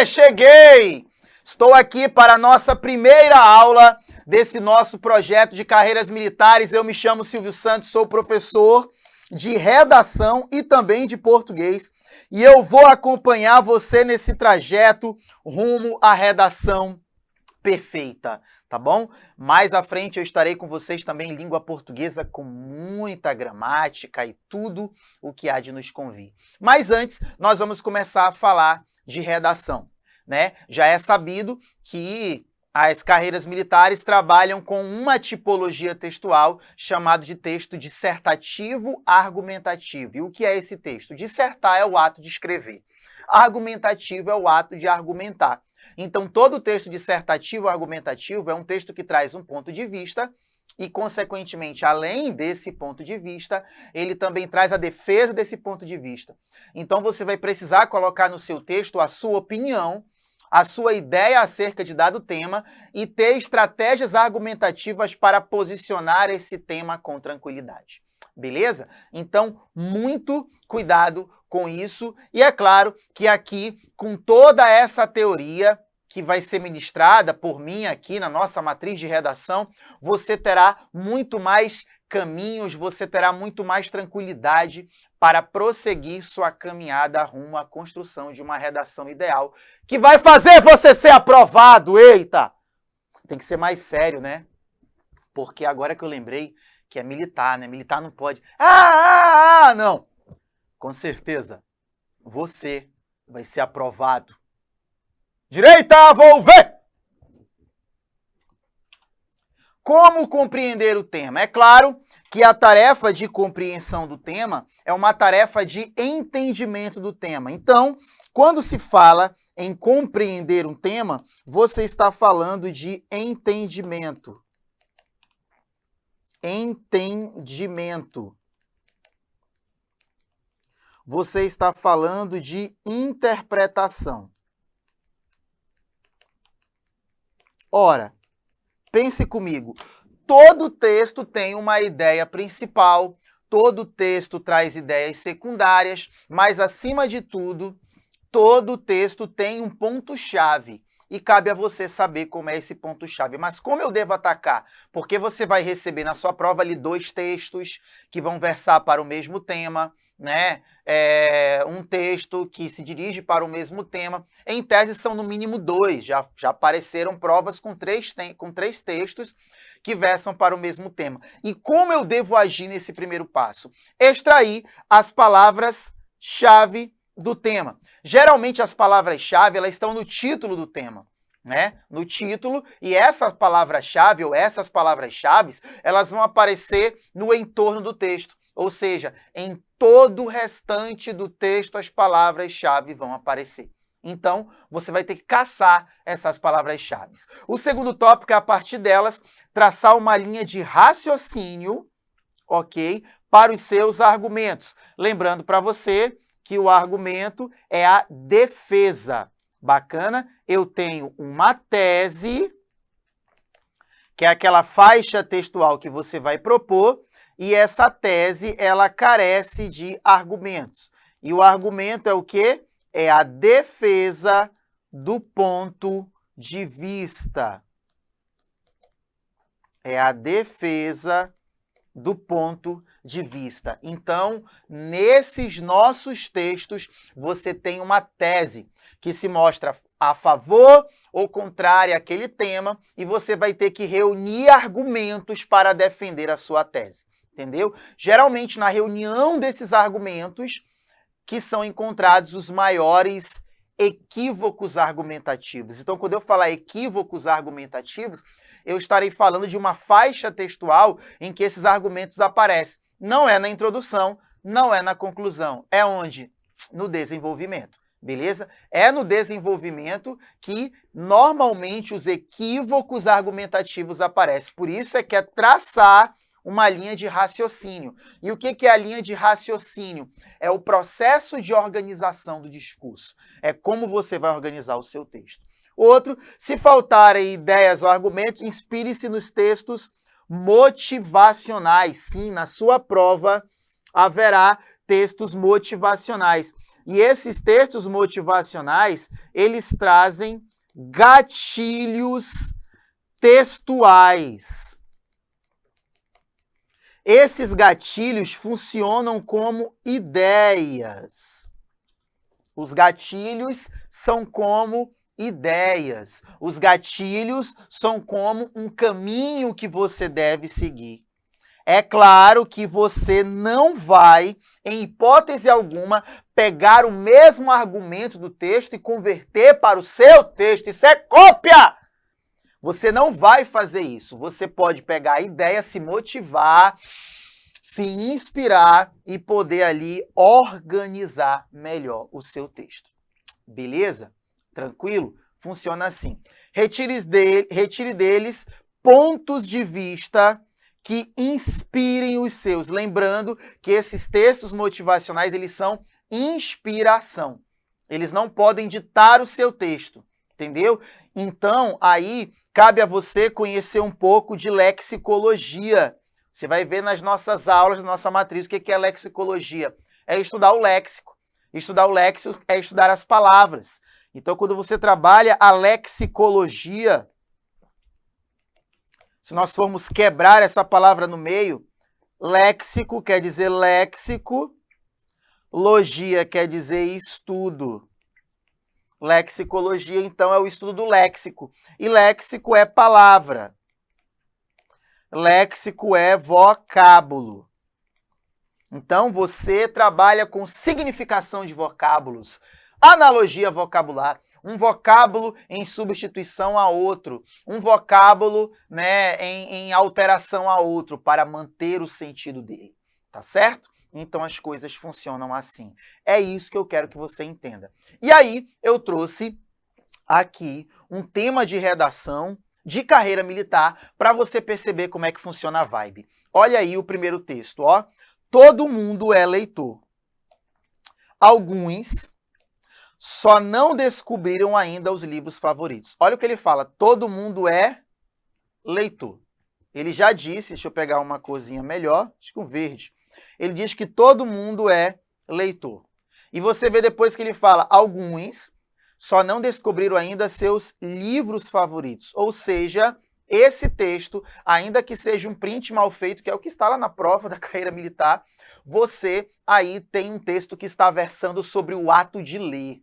Cheguei! Estou aqui para a nossa primeira aula desse nosso projeto de carreiras militares. Eu me chamo Silvio Santos, sou professor de redação e também de português. E eu vou acompanhar você nesse trajeto rumo à redação perfeita, tá bom? Mais à frente eu estarei com vocês também em língua portuguesa com muita gramática e tudo o que há de nos convir. Mas antes, nós vamos começar a falar de redação, né? Já é sabido que as carreiras militares trabalham com uma tipologia textual chamada de texto dissertativo argumentativo. E o que é esse texto? Dissertar é o ato de escrever. Argumentativo é o ato de argumentar. Então, todo texto dissertativo argumentativo é um texto que traz um ponto de vista e, consequentemente, além desse ponto de vista, ele também traz a defesa desse ponto de vista. Então, você vai precisar colocar no seu texto a sua opinião, a sua ideia acerca de dado tema e ter estratégias argumentativas para posicionar esse tema com tranquilidade. Beleza? Então, muito cuidado com isso. E é claro que aqui, com toda essa teoria que vai ser ministrada por mim aqui na nossa matriz de redação, você terá muito mais caminhos, você terá muito mais tranquilidade para prosseguir sua caminhada rumo à construção de uma redação ideal, que vai fazer você ser aprovado. Eita! Tem que ser mais sério, né? Porque agora que eu lembrei que é militar, né? Militar não pode... Não! Com certeza, você vai ser aprovado. Direita, vou ver! Como compreender o tema? É claro que a tarefa de compreensão do tema é uma tarefa de entendimento do tema. Então, quando se fala em compreender um tema, você está falando de entendimento. Entendimento. Você está falando de interpretação. Ora, pense comigo, todo texto tem uma ideia principal, todo texto traz ideias secundárias, mas, acima de tudo, todo texto tem um ponto-chave. E cabe a você saber como é esse ponto-chave. Mas como eu devo atacar? Porque você vai receber na sua prova ali 2 textos que vão versar para o mesmo tema, né? Um texto que se dirige para o mesmo tema. Em tese, são no mínimo 2. Já apareceram provas com 3 textos que versam para o mesmo tema. E como eu devo agir nesse primeiro passo? Extrair as palavras-chave do tema. Geralmente as palavras-chave elas estão no título do tema, né? No título, e essa palavra-chave ou essas palavras-chave, elas vão aparecer no entorno do texto, ou seja, em todo o restante do texto as palavras-chave vão aparecer. Então, você vai ter que caçar essas palavras-chave. O segundo tópico é, a partir delas, traçar uma linha de raciocínio, ok, para os seus argumentos. Lembrando para você que o argumento é a defesa. Bacana? Eu tenho uma tese, que é aquela faixa textual que você vai propor, e essa tese, ela carece de argumentos. E o argumento é o quê? É a defesa do ponto de vista. É a defesa do ponto de vista. Então, nesses nossos textos, você tem uma tese que se mostra a favor ou contrária àquele tema e você vai ter que reunir argumentos para defender a sua tese, entendeu? Geralmente, na reunião desses argumentos, que são encontrados os maiores equívocos argumentativos. Então, quando eu falar equívocos argumentativos, eu estarei falando de uma faixa textual em que esses argumentos aparecem. Não é na introdução, não é na conclusão. É onde? No desenvolvimento, beleza? É no desenvolvimento que, normalmente, os equívocos argumentativos aparecem. Por isso é que é traçar uma linha de raciocínio. E o que é a linha de raciocínio? É o processo de organização do discurso. É como você vai organizar o seu texto. Outro, se faltarem ideias ou argumentos, inspire-se nos textos motivacionais. Sim, na sua prova, haverá textos motivacionais. E esses textos motivacionais, eles trazem gatilhos textuais. Esses gatilhos funcionam como ideias. Os gatilhos são como ideias. Os gatilhos são como um caminho que você deve seguir. É claro que você não vai, em hipótese alguma, pegar o mesmo argumento do texto e converter para o seu texto. Isso é cópia! Você não vai fazer isso. Você pode pegar a ideia, se motivar, se inspirar e poder ali organizar melhor o seu texto. Beleza? Tranquilo? Funciona assim. Retire deles pontos de vista que inspirem os seus. Lembrando que esses textos motivacionais, eles são inspiração. Eles não podem ditar o seu texto, entendeu? Então, aí, cabe a você conhecer um pouco de lexicologia. Você vai ver nas nossas aulas, na nossa matriz, o que é lexicologia. É estudar o léxico. Estudar o léxico é estudar as palavras. Então, quando você trabalha a lexicologia, se nós formos quebrar essa palavra no meio, léxico quer dizer léxico, logia quer dizer estudo. Lexicologia, então, é o estudo do léxico. E léxico é palavra. Léxico é vocábulo. Então, você trabalha com significação de vocábulos, analogia vocabular, um vocábulo em substituição a outro, um vocábulo, né, em alteração a outro, para manter o sentido dele, tá certo? Então, as coisas funcionam assim. É isso que eu quero que você entenda. E aí, eu trouxe aqui um tema de redação de carreira militar para você perceber como é que funciona a vibe. Olha aí o primeiro texto, ó. Todo mundo é leitor. Alguns só não descobriram ainda os livros favoritos. Olha o que ele fala, todo mundo é leitor. Ele já disse, deixa eu pegar uma corzinha melhor, acho que um verde. Ele diz que todo mundo é leitor. E você vê depois que ele fala, alguns só não descobriram ainda seus livros favoritos. Ou seja, esse texto, ainda que seja um print mal feito, que é o que está lá na prova da carreira militar, você aí tem um texto que está versando sobre o ato de ler.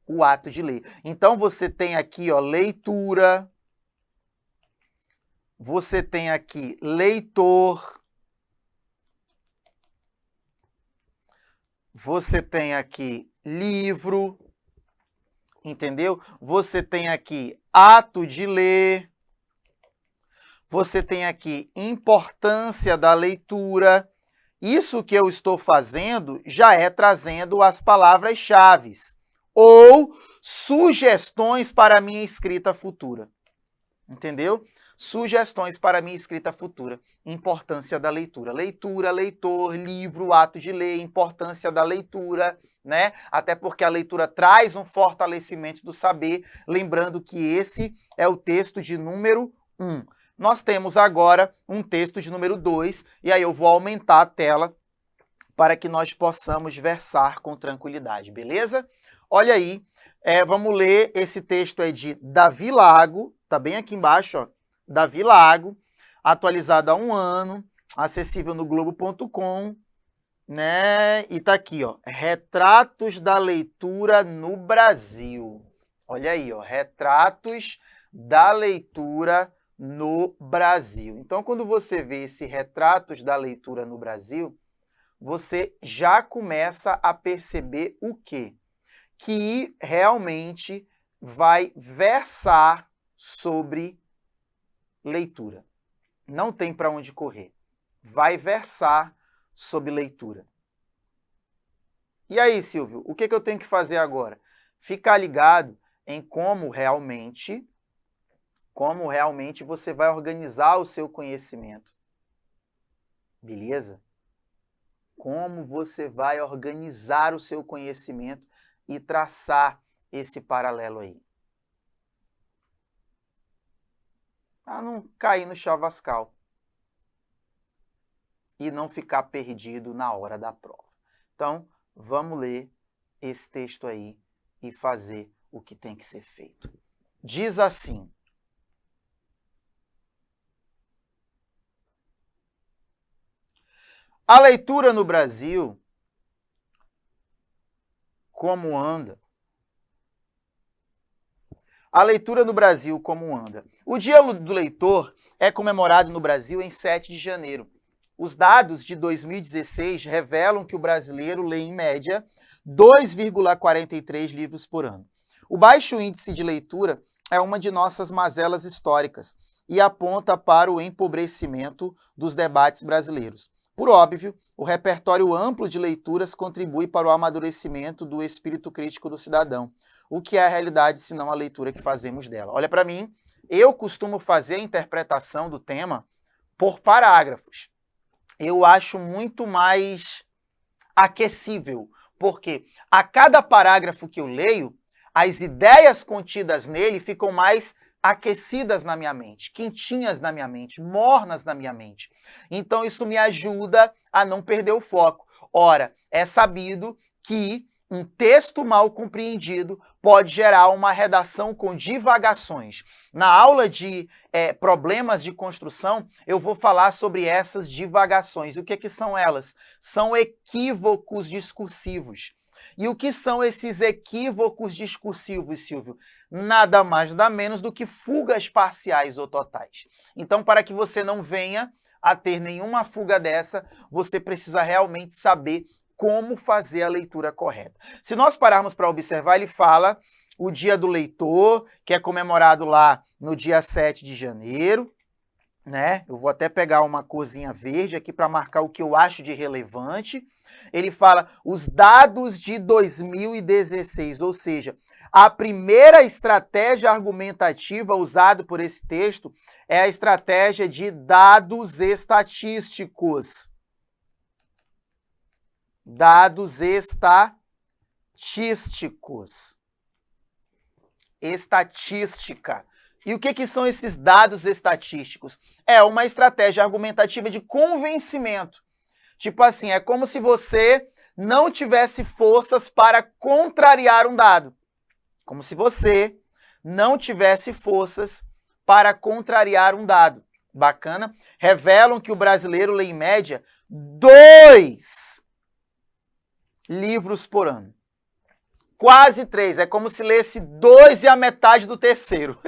O ato de ler. Então, você tem aqui, ó, leitura. Você tem aqui leitor. Você tem aqui livro. Entendeu? Você tem aqui ato de ler. Você tem aqui importância da leitura. Isso que eu estou fazendo já é trazendo as palavras-chave ou sugestões para a minha escrita futura. Entendeu? Sugestões para a minha escrita futura. Importância da leitura. Leitura, leitor, livro, ato de ler, importância da leitura, né? Até porque a leitura traz um fortalecimento do saber, lembrando que esse é o texto de número 1. Nós temos agora um texto de número 2, e aí eu vou aumentar a tela para que nós possamos versar com tranquilidade, beleza? Olha aí, vamos ler, esse texto é de Davi Lago, tá bem aqui embaixo, ó, Davi Lago, atualizado há 1 ano, acessível no globo.com, né? E tá aqui, ó, Retratos da Leitura no Brasil. Olha aí, ó, Retratos da Leitura no Brasil. Então, quando você vê esse Retratos da Leitura no Brasil, você já começa a perceber o quê? Que realmente vai versar sobre leitura. Não tem para onde correr. Vai versar sobre leitura. E aí, Silvio, o que eu tenho que fazer agora? Ficar ligado em como realmente você vai organizar o seu conhecimento. Beleza? Como você vai organizar o seu conhecimento e traçar esse paralelo aí. Para não cair no chavascal. e não ficar perdido na hora da prova. Então, vamos ler esse texto aí e fazer o que tem que ser feito. Diz assim: a leitura no Brasil, como anda? A leitura no Brasil, como anda? O Dia do Leitor é comemorado no Brasil em 7 de janeiro. Os dados de 2016 revelam que o brasileiro lê, em média, 2,43 livros por ano. O baixo índice de leitura é uma de nossas mazelas históricas e aponta para o empobrecimento dos debates brasileiros. Por óbvio, o repertório amplo de leituras contribui para o amadurecimento do espírito crítico do cidadão. O que é a realidade, senão a leitura que fazemos dela? Olha para mim, eu costumo fazer a interpretação do tema por parágrafos. Eu acho muito mais aquecível, porque a cada parágrafo que eu leio, as ideias contidas nele ficam mais aquecidas na minha mente, quentinhas na minha mente, mornas na minha mente. Então isso me ajuda a não perder o foco. Ora, é sabido que um texto mal compreendido pode gerar uma redação com divagações. Na aula de problemas de construção, eu vou falar sobre essas divagações. O que são elas? São equívocos discursivos. E o que são esses equívocos discursivos, Silvio? Nada mais, nada menos do que fugas parciais ou totais. Então, para que você não venha a ter nenhuma fuga dessa, você precisa realmente saber como fazer a leitura correta. Se nós pararmos para observar, ele fala o Dia do Leitor, que é comemorado lá no dia 7 de janeiro, né? Eu vou até pegar uma corzinha verde aqui para marcar o que eu acho de relevante. Ele fala os dados de 2016, ou seja, a primeira estratégia argumentativa usada por esse texto é a estratégia de dados estatísticos. Dados estatísticos. Estatística. E o que são esses dados estatísticos? É uma estratégia argumentativa de convencimento. Tipo assim, é como se você não tivesse forças para contrariar um dado. Como se você não tivesse forças para contrariar um dado. Bacana? Revelam que o brasileiro lê, em média, 2 livros por ano. Quase 3. É como se lesse 2 e a metade do terceiro.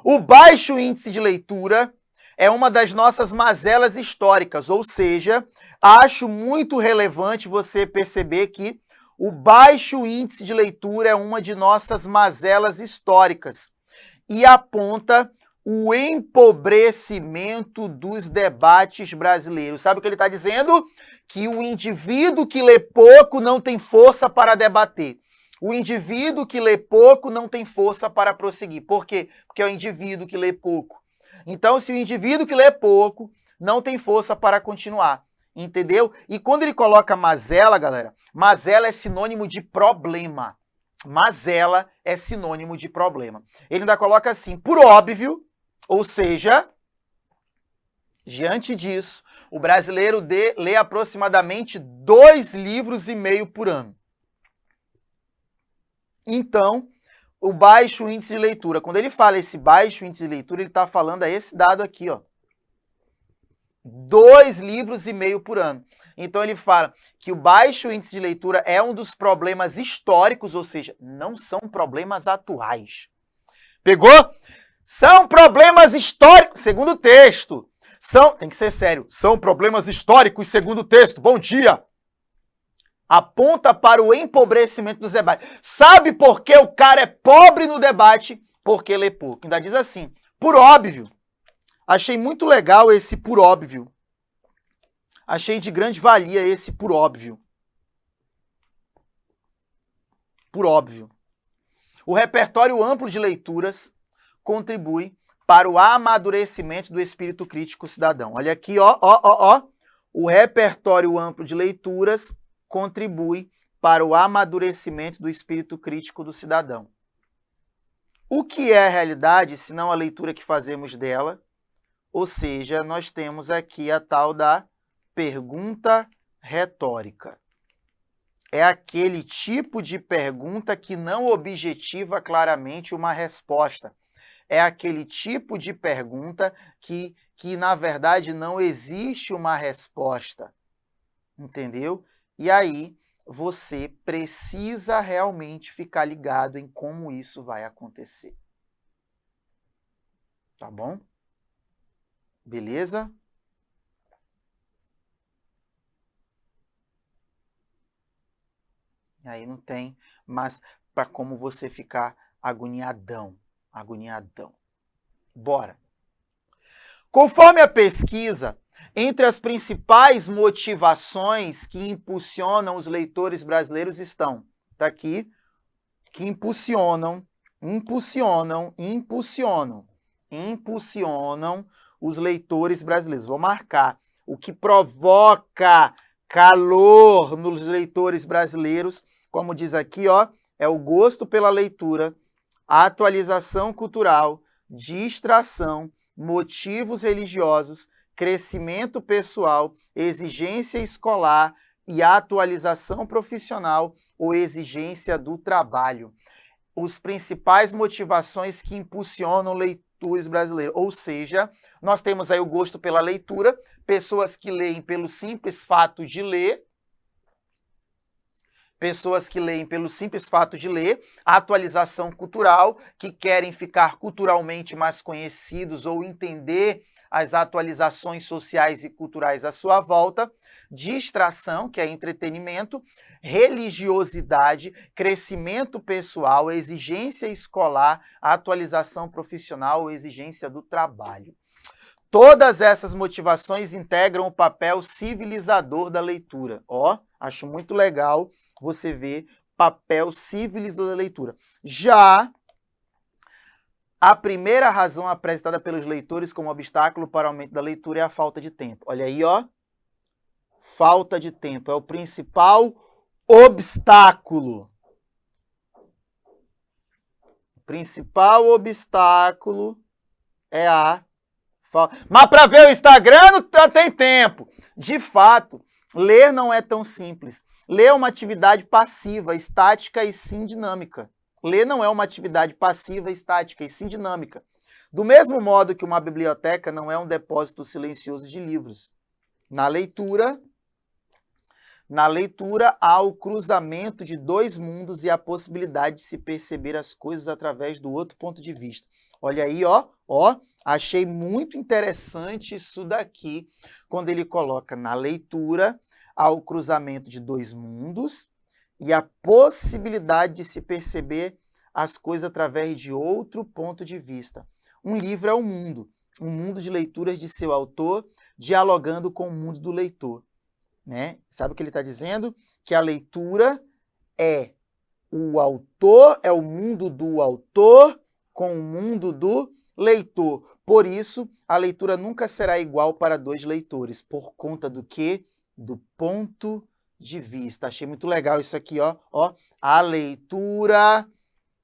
O baixo índice de leitura é uma das nossas mazelas históricas, ou seja, acho muito relevante você perceber que o baixo índice de leitura é uma de nossas mazelas históricas e aponta o empobrecimento dos debates brasileiros. Sabe o que ele está dizendo? Que o indivíduo que lê pouco não tem força para debater. O indivíduo que lê pouco não tem força para prosseguir. Por quê? Porque é o indivíduo que lê pouco. Então, se o indivíduo que lê pouco não tem força para continuar, entendeu? E quando ele coloca mazela, galera, mazela é sinônimo de problema. Mazela é sinônimo de problema. Ele ainda coloca assim, por óbvio, ou seja, diante disso, o brasileiro lê aproximadamente 2,5 livros por ano. Então, o baixo índice de leitura, quando ele fala esse baixo índice de leitura, ele está falando a esse dado aqui, ó. 2,5 livros por ano. Então ele fala que o baixo índice de leitura é um dos problemas históricos, ou seja, não são problemas atuais. Pegou? São problemas históricos, segundo o texto. Tem que ser sério, são problemas históricos, segundo o texto. Bom dia! Aponta para o empobrecimento dos debates. Sabe por que o cara é pobre no debate? Porque lê pouco. Ainda diz assim, por óbvio. Achei muito legal esse por óbvio. Achei de grande valia esse por óbvio. Por óbvio. O repertório amplo de leituras contribui para o amadurecimento do espírito crítico cidadão. Olha aqui, ó. O repertório amplo de leituras contribui para o amadurecimento do espírito crítico do cidadão. O que é a realidade, se não a leitura que fazemos dela? Ou seja, nós temos aqui a tal da pergunta retórica. É aquele tipo de pergunta que não objetiva claramente uma resposta. É aquele tipo de pergunta que na verdade, não existe uma resposta. Entendeu? E aí, você precisa realmente ficar ligado em como isso vai acontecer. Tá bom? Beleza? Aí não tem, mas para como você ficar agoniadão, agoniadão. Bora. Conforme a pesquisa, entre as principais motivações que impulsionam os leitores brasileiros estão, tá aqui, que impulsionam os leitores brasileiros. Vou marcar. O que provoca calor nos leitores brasileiros, como diz aqui, ó, é o gosto pela leitura, a atualização cultural, distração, motivos religiosos, crescimento pessoal, exigência escolar e atualização profissional ou exigência do trabalho. Os principais motivações que impulsionam leitores brasileiros. Ou seja, nós temos aí o gosto pela leitura, pessoas que leem pelo simples fato de ler, a atualização cultural, que querem ficar culturalmente mais conhecidos ou entender as atualizações sociais e culturais à sua volta, distração, que é entretenimento, religiosidade, crescimento pessoal, exigência escolar, atualização profissional, exigência do trabalho. Todas essas motivações integram o papel civilizador da leitura. Ó, acho muito legal você ver papel civilizador da leitura. Já a primeira razão apresentada pelos leitores como obstáculo para o aumento da leitura é a falta de tempo. Olha aí, ó. Falta de tempo é o principal obstáculo. O principal obstáculo é a falta. Mas para ver o Instagram não tem tempo. De fato, ler não é tão simples. Ler é uma atividade passiva, estática e sim dinâmica. Ler não é uma atividade passiva, estática e sim dinâmica. Do mesmo modo que uma biblioteca não é um depósito silencioso de livros. Na leitura há o cruzamento de dois mundos e a possibilidade de se perceber as coisas através do outro ponto de vista. Olha aí, ó, achei muito interessante isso daqui, quando ele coloca na leitura há o cruzamento de dois mundos e a possibilidade de se perceber as coisas através de outro ponto de vista. Um livro é um mundo de leituras de seu autor, dialogando com o mundo do leitor. Né? Sabe o que ele está dizendo? Que a leitura é o autor, é o mundo do autor com o mundo do leitor. Por isso, a leitura nunca será igual para dois leitores. Por conta do quê? Do ponto de vista. Achei muito legal isso aqui, ó. A leitura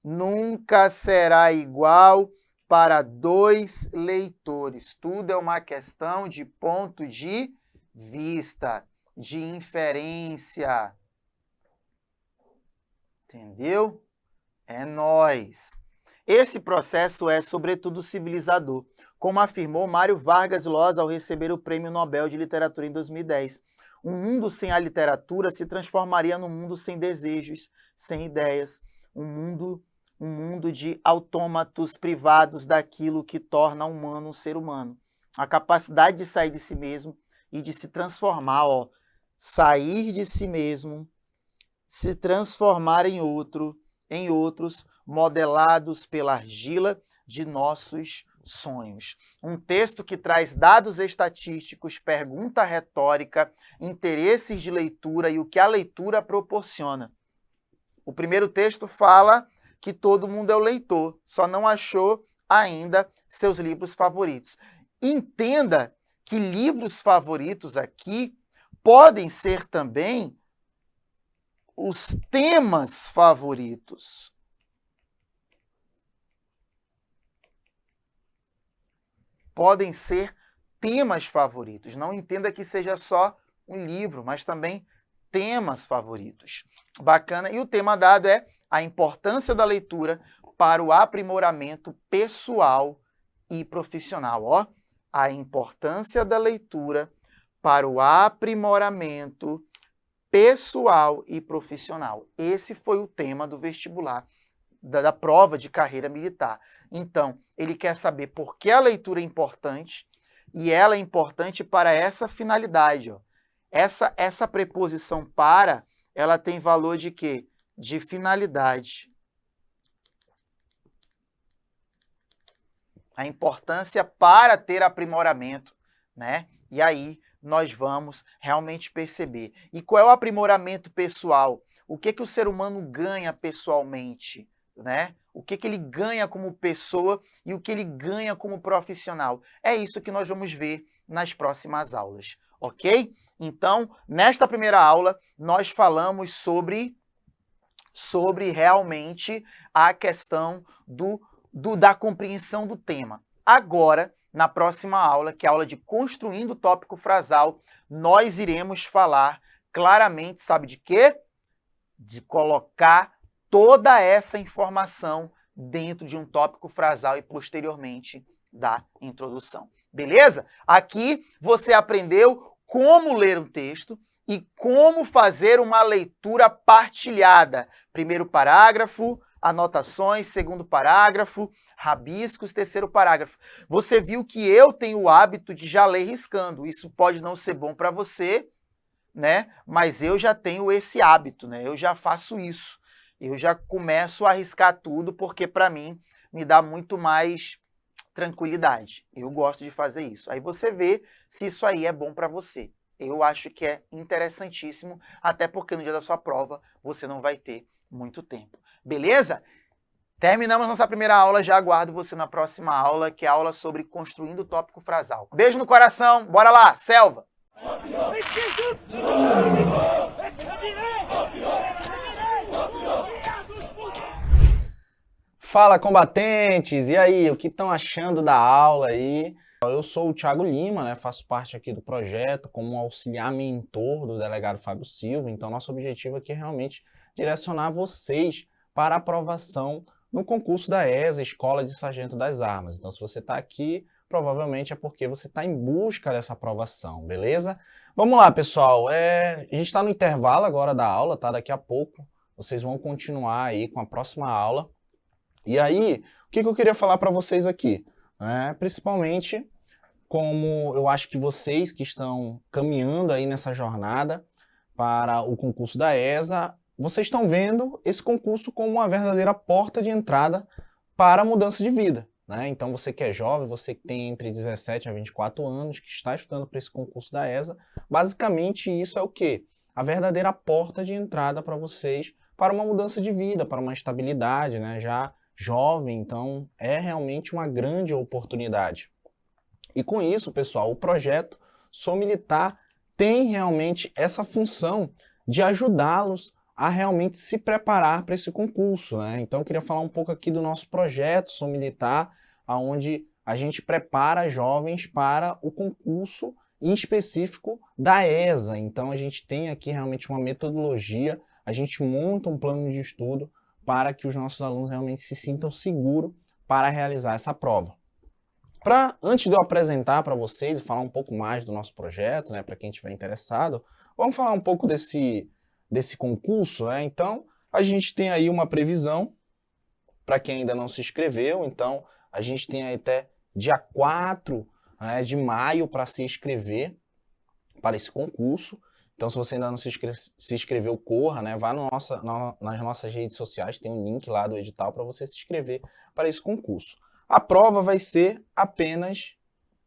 nunca será igual para dois leitores. Tudo é uma questão de ponto de vista, de inferência. Entendeu? É nóis. Esse processo é, sobretudo, civilizador, como afirmou Mário Vargas Llosa ao receber o Prêmio Nobel de Literatura em 2010. Um mundo sem a literatura se transformaria num mundo sem desejos, sem ideias, um mundo de autômatos privados daquilo que torna humano um ser humano. A capacidade de sair de si mesmo e de se transformar, sair de si mesmo, se transformar em outros, modelados pela argila de nossos sonhos. Um texto que traz dados estatísticos, pergunta retórica, interesses de leitura e o que a leitura proporciona. O primeiro texto fala que todo mundo é o leitor, só não achou ainda seus livros favoritos. Entenda que livros favoritos aqui podem ser também os temas favoritos. Podem ser temas favoritos. Não entenda que seja só um livro, mas também temas favoritos. Bacana. E o tema dado é a importância da leitura para o aprimoramento pessoal e profissional. Ó, a importância da leitura para o aprimoramento pessoal e profissional. Esse foi o tema do vestibular, da prova de carreira militar. Então, ele quer saber por que a leitura é importante, e ela é importante para essa finalidade. Ó. Essa preposição para, ela tem valor de quê? De finalidade. A importância para ter aprimoramento, né? E aí nós vamos realmente perceber. E qual é o aprimoramento pessoal? O que o ser humano ganha pessoalmente, né? O que ele ganha como pessoa e o que ele ganha como profissional. É isso que nós vamos ver nas próximas aulas, ok? Então, nesta primeira aula, nós falamos sobre realmente a questão da compreensão do tema. Agora, na próxima aula, que é a aula de construindo o tópico frasal, nós iremos falar claramente, sabe de quê? De colocar toda essa informação dentro de um tópico frasal e posteriormente da introdução. Beleza? Aqui você aprendeu como ler um texto e como fazer uma leitura partilhada. Primeiro parágrafo, anotações, segundo parágrafo, rabiscos, terceiro parágrafo. Você viu que eu tenho o hábito de já ler riscando. Isso pode não ser bom para você, né? Mas eu já tenho esse hábito, né? Eu já faço isso. Eu já começo a riscar tudo porque para mim me dá muito mais tranquilidade. Eu gosto de fazer isso. Aí você vê se isso aí é bom para você. Eu acho que é interessantíssimo, até porque no dia da sua prova você não vai ter muito tempo. Beleza? Terminamos nossa primeira aula, já aguardo você na próxima aula, que é a aula sobre construindo o tópico frasal. Beijo no coração, bora lá, selva! Fala, combatentes! E aí, o que estão achando da aula aí? Eu sou o Thiago Lima, né? Faço parte aqui do projeto como auxiliar mentor do delegado Fábio Silva. Então, nosso objetivo aqui é realmente direcionar vocês para a aprovação no concurso da ESA, Escola de Sargento das Armas. Então, se você está aqui, provavelmente é porque você está em busca dessa aprovação, beleza? Vamos lá, pessoal. A gente está no intervalo agora da aula, tá? Daqui a pouco vocês vão continuar aí com a próxima aula. E aí, o que eu queria falar para vocês aqui? Principalmente, como eu acho que vocês que estão caminhando aí nessa jornada para o concurso da ESA, vocês estão vendo esse concurso como uma verdadeira porta de entrada para a mudança de vida, né? Então, você que é jovem, você que tem entre 17 a 24 anos, que está estudando para esse concurso da ESA, basicamente isso é o quê? A verdadeira porta de entrada para vocês para uma mudança de vida, para uma estabilidade, né? Já jovem, então é realmente uma grande oportunidade. E com isso, pessoal, o projeto Sou Militar tem realmente essa função de ajudá-los a realmente se preparar para esse concurso, né? Então eu queria falar um pouco aqui do nosso projeto Sou Militar, onde a gente prepara jovens para o concurso em específico da ESA. Então a gente tem aqui realmente uma metodologia, a gente monta um plano de estudo para que os nossos alunos realmente se sintam seguros para realizar essa prova. Antes de eu apresentar para vocês e falar um pouco mais do nosso projeto, né, para quem estiver interessado, vamos falar um pouco desse concurso, né? Então, a gente tem aí uma previsão para quem ainda não se inscreveu. Então, a gente tem aí até dia 4, né, de maio para se inscrever para esse concurso. Então, se você ainda não se inscreveu, corra, né? Vá nas nossas redes sociais, tem um link lá do edital para você se inscrever para esse concurso. A prova vai ser apenas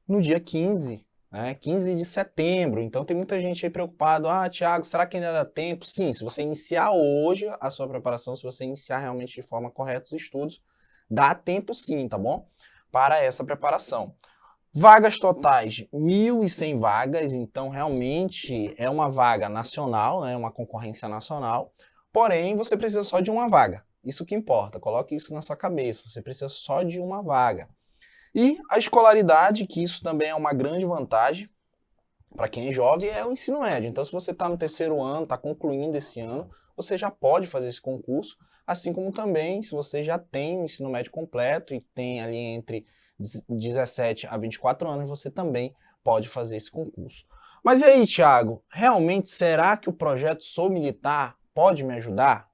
no dia 15, né? 15 de setembro. Então, tem muita gente aí preocupado. Ah, Thiago, será que ainda dá tempo? Sim, se você iniciar hoje a sua preparação, se você iniciar realmente de forma correta os estudos, dá tempo sim, tá bom? Para essa preparação. Vagas totais, 1.100 vagas, então realmente é uma vaga nacional, né, uma concorrência nacional, porém você precisa só de uma vaga, isso que importa, coloque isso na sua cabeça, você precisa só de uma vaga. E a escolaridade, que isso também é uma grande vantagem, para quem é jovem, é o ensino médio. Então, se você está no terceiro ano, está concluindo esse ano, você já pode fazer esse concurso, assim como também, se você já tem o ensino médio completo e tem ali entre 17 a 24 anos, você também pode fazer esse concurso. Mas e aí, Thiago, realmente será que o projeto Sou Militar pode me ajudar?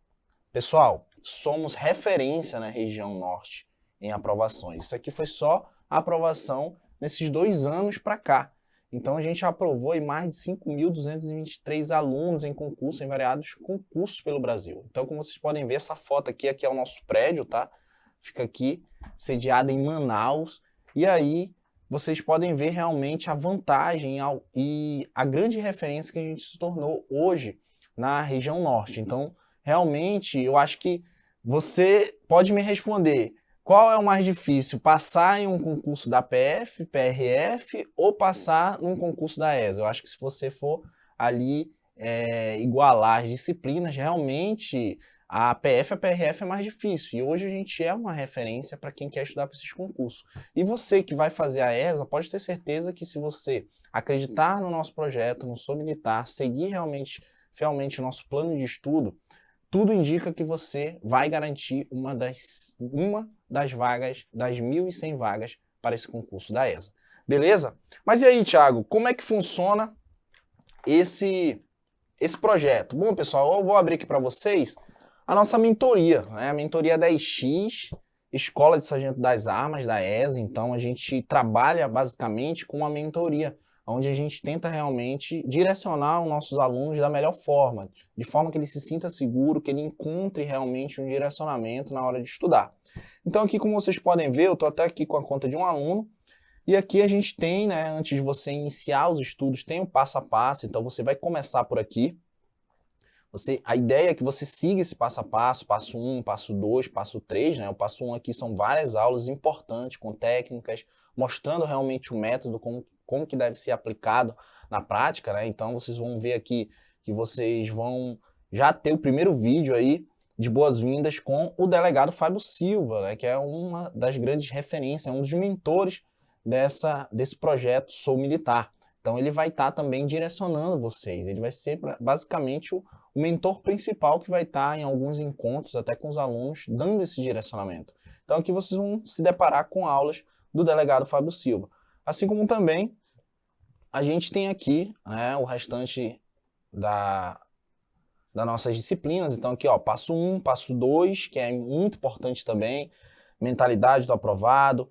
Pessoal, somos referência na região norte em aprovações. Isso aqui foi só a aprovação nesses 2 anos para cá. Então a gente aprovou aí mais de 5.223 alunos em concurso, em variados concursos pelo Brasil. Então, como vocês podem ver, essa foto aqui é o nosso prédio, tá? Fica aqui, sediado em Manaus. E aí vocês podem ver realmente a vantagem e a grande referência que a gente se tornou hoje na região norte. Então, realmente, eu acho que você pode me responder qual é o mais difícil, passar em um concurso da PF, PRF ou passar num concurso da ESA. Eu acho que se você for ali igualar as disciplinas, realmente a PF e a PRF é mais difícil. E hoje a gente é uma referência para quem quer estudar para esses concursos. E você que vai fazer a ESA, pode ter certeza que se você acreditar no nosso projeto, no Sou Militar, seguir realmente, fielmente o nosso plano de estudo, tudo indica que você vai garantir uma das vagas, das 1.100 vagas para esse concurso da ESA. Beleza? Mas e aí, Thiago, como é que funciona esse projeto? Bom, pessoal, eu vou abrir aqui para vocês a nossa mentoria, né? A mentoria 10X, Escola de Sargento das Armas, da ESA. Então, a gente trabalha basicamente com uma mentoria, onde a gente tenta realmente direcionar os nossos alunos da melhor forma, de forma que ele se sinta seguro, que ele encontre realmente um direcionamento na hora de estudar. Então aqui, como vocês podem ver, eu estou até aqui com a conta de um aluno, e aqui a gente tem, né, antes de você iniciar os estudos, tem o passo a passo. Então você vai começar por aqui. A ideia é que você siga esse passo a passo 1, passo 2, passo 3, né? O passo 1 aqui são várias aulas importantes, com técnicas, mostrando realmente o método, como que deve ser aplicado na prática, né? Então vocês vão ver aqui que vocês vão já ter o primeiro vídeo aí de boas-vindas com o delegado Fábio Silva, né? Que é uma das grandes referências, um dos mentores desse projeto Sou Militar. Então ele vai estar também direcionando vocês, ele vai ser basicamente o mentor principal que vai estar em alguns encontros, até com os alunos, dando esse direcionamento. Então aqui vocês vão se deparar com aulas do delegado Fábio Silva. Assim como também a gente tem aqui, né, o restante das nossas disciplinas. Então aqui, ó, passo 1, passo 2, que é muito importante também, mentalidade do aprovado,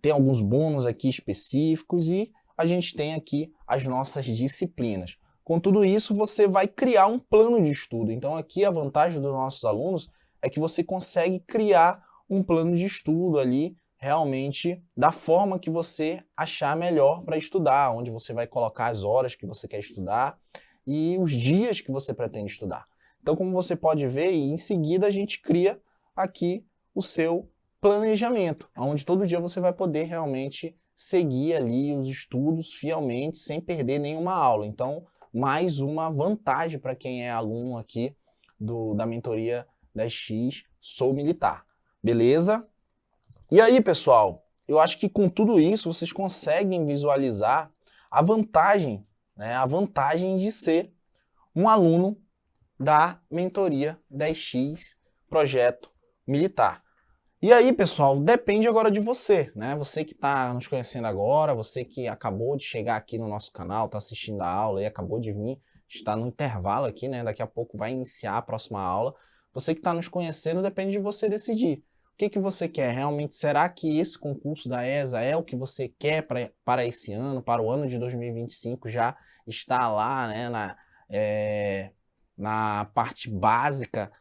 tem alguns bônus aqui específicos e a gente tem aqui as nossas disciplinas. Com tudo isso, você vai criar um plano de estudo. Então aqui a vantagem dos nossos alunos é que você consegue criar um plano de estudo ali, realmente da forma que você achar melhor para estudar, onde você vai colocar as horas que você quer estudar e os dias que você pretende estudar. Então, como você pode ver, em seguida a gente cria aqui o seu planejamento, onde todo dia você vai poder realmente seguir ali os estudos fielmente, sem perder nenhuma aula. Então, mais uma vantagem para quem é aluno aqui da mentoria 10X Sou Militar. Beleza? E aí, pessoal, eu acho que com tudo isso vocês conseguem visualizar a vantagem, né? A vantagem de ser um aluno da mentoria 10X Projeto Militar. E aí, pessoal, depende agora de você, né? Você que está nos conhecendo agora, você que acabou de chegar aqui no nosso canal, está assistindo a aula e acabou de vir, está no intervalo aqui, né? Daqui a pouco vai iniciar a próxima aula. Você que está nos conhecendo, depende de você decidir. O que você quer realmente? Será que esse concurso da ESA é o que você quer para esse ano, para o ano de 2025? Já está lá, né, na parte básica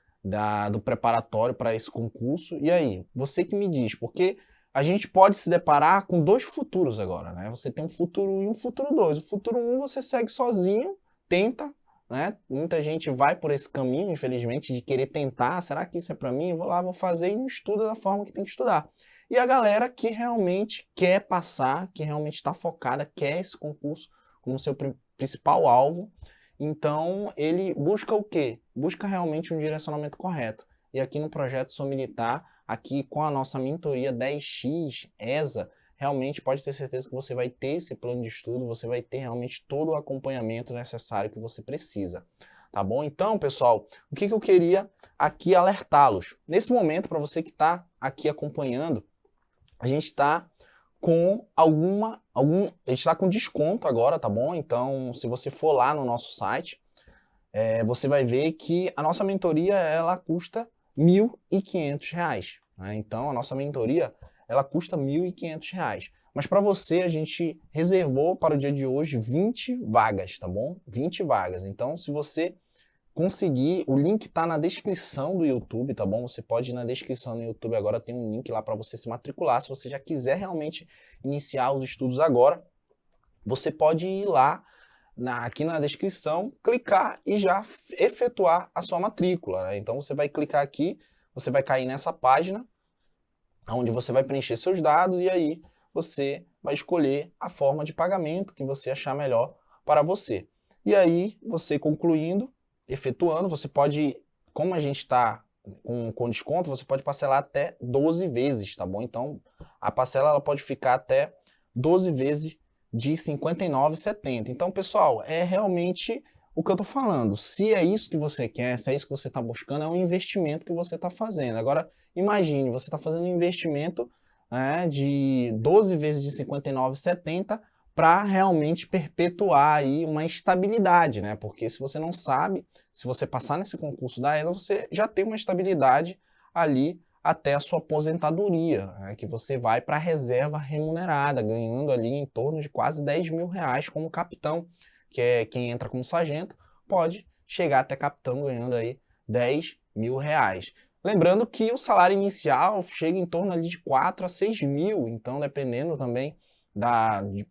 do preparatório para esse concurso. E aí, você que me diz, porque a gente pode se deparar com 2 futuros agora, né? Você tem um futuro 1 e um futuro 2. O futuro 1 você segue sozinho, tenta, né? Muita gente vai por esse caminho, infelizmente, de querer tentar. Será que isso é para mim? Eu vou lá, vou fazer e não estuda da forma que tem que estudar. E a galera que realmente quer passar, que realmente está focada, quer esse concurso como seu principal alvo, então ele busca o quê? Busca realmente um direcionamento correto. E aqui no projeto Sou Militar, aqui com a nossa mentoria 10X ESA, realmente pode ter certeza que você vai ter esse plano de estudo, você vai ter realmente todo o acompanhamento necessário que você precisa. Tá bom? Então, pessoal, o que eu queria aqui alertá-los? Nesse momento, para você que está aqui acompanhando, a gente está com a gente está com desconto agora, tá bom? Então, se você for lá no nosso site, você vai ver que a nossa mentoria, ela custa R$ 1.500, né? Então, a nossa mentoria, ela custa R$ 1.500. Mas para você, a gente reservou para o dia de hoje 20 vagas, tá bom? 20 vagas. Então, se você conseguir, o link tá na descrição do YouTube, tá bom? Você pode ir na descrição do YouTube agora, tem um link lá para você se matricular. Se você já quiser realmente iniciar os estudos agora, você pode ir lá aqui na descrição, clicar e já efetuar a sua matrícula, né? Então você vai clicar aqui, você vai cair nessa página, onde você vai preencher seus dados e aí você vai escolher a forma de pagamento que você achar melhor para você. E aí, você concluindo, efetuando, você pode, como a gente está com desconto, você pode parcelar até 12 vezes, tá bom? Então, a parcela ela pode ficar até 12 vezes de R$ 59,70. Então, pessoal, é realmente o que eu tô falando. Se é isso que você quer, se é isso que você está buscando, é um investimento que você está fazendo. Agora, imagine, você está fazendo um investimento, né, de 12 vezes de R$ 59,70 para realmente perpetuar aí uma estabilidade, né? Porque se você não sabe, se você passar nesse concurso da ESA, você já tem uma estabilidade ali até a sua aposentadoria, né? Que você vai para a reserva remunerada, ganhando ali em torno de quase R$ 10.000 como capitão, que é quem entra como sargento, pode chegar até capitão ganhando aí R$ 10.000. Lembrando que o salário inicial chega em torno ali de 4 a 6 mil, então dependendo também